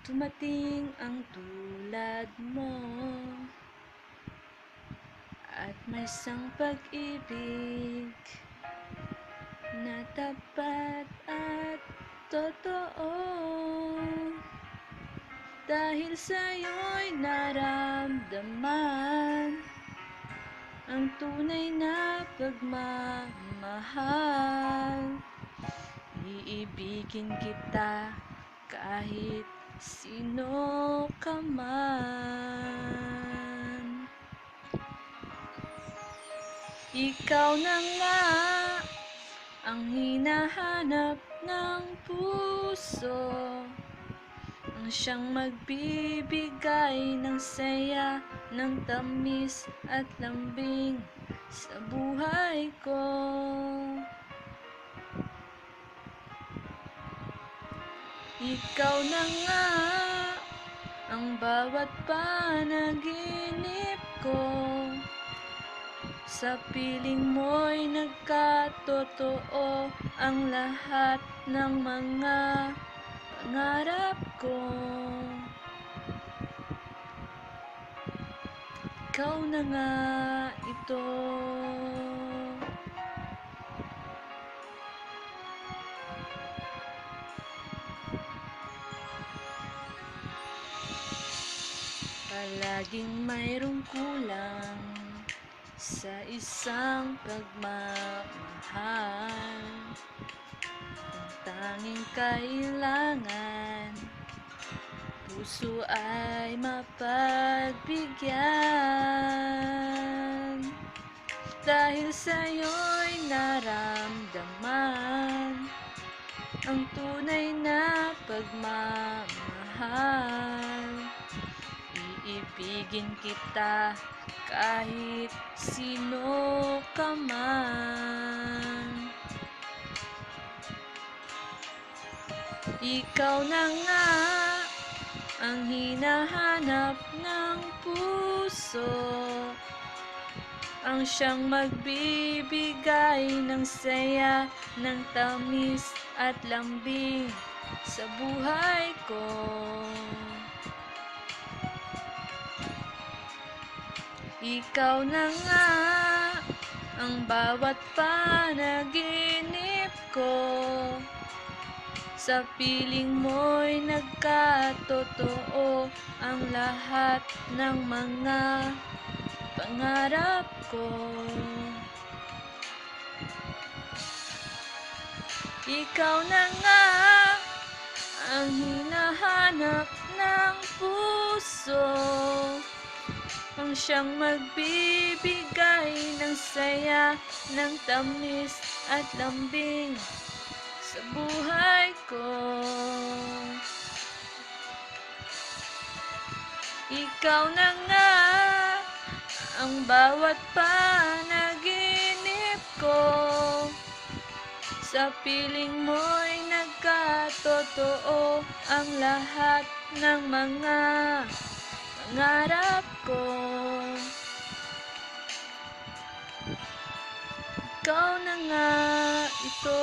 Dumating ang tulad mo at may isang pag-ibig na tapat at totoo. Dahil sa'yo'y naramdaman ang tunay na pagmamahal. Iibigin kita kahit sino ka man. Ikaw na nga ang hinahanap ng puso, ang siyang magbibigay ng saya, ng tamis at lambing sa buhay ko. Ikaw na nga ang bawat panaginip ko, sa piling mo'y nagkatotoo ang lahat ng mga pangarap ko. Ikaw na nga ito. Palaging mayroong kulang sa isang pagmamahal. Ang tanging kailangan, puso ay mapagbigyan. Dahil sa'yo'y naramdaman ang tunay na pagmamahal. Iibigin kita kahit sino ka man. Ikaw na nga ang hinahanap ng puso, ang siyang magbibigay ng saya, ng tamis at lambing sa buhay ko. Ikaw na nga ang bawat panaginip ko, sa piling mo'y nagkatotoo ang lahat ng mga pangarap ko. Ikaw na nga ang hinahanap ng puso, ang siyang magbibigay ng saya, ng tamis at lambing sa buhay ko. Ikaw na nga ang bawat panaginip ko, sa piling mo'y nagkatotoo ang lahat ng mga pangarap ko. Ikaw na nga ito.